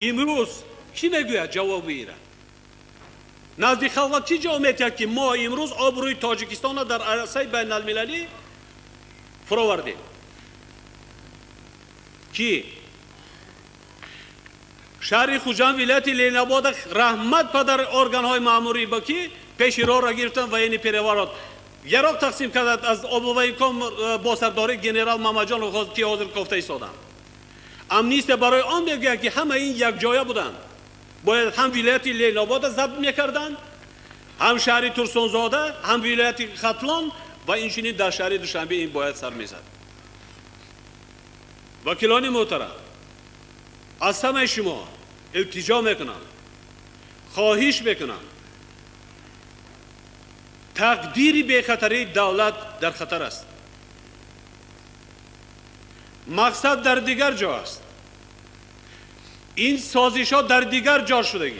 امروز کی میگوید جواب بگیرد؟ نزد خلق چی جواب میدهد که ما امروز آبروی تاجیکستان را در عرصه بین المللی فراوردیم؟ کی؟ شهر خوجند ولایت لیناباد رحمت پدر ارگان های ماموری با کی پیش راه را گرفتن و این پیروارات یراق تقسیم کرد از آبوی کم با سرداری گنرال ماماجان رو که حاضر گفته ایستادن. امنیست برای آن میگه که همه این یک جایه بودن، باید هم ولایت لیناباد ضبط میکردن، هم شهر ترسونزاده، هم ولایت ختلان و اینچنین در شهر دوشنبه این باید سر میزد. وکیلان محترم، از همه شما التجا میکنم، خواهش میکنم، تقدیر بی‌خطری دولت در خطر است. مقصد در دیگر جا است. این سازش ها در دیگر جا شدگی.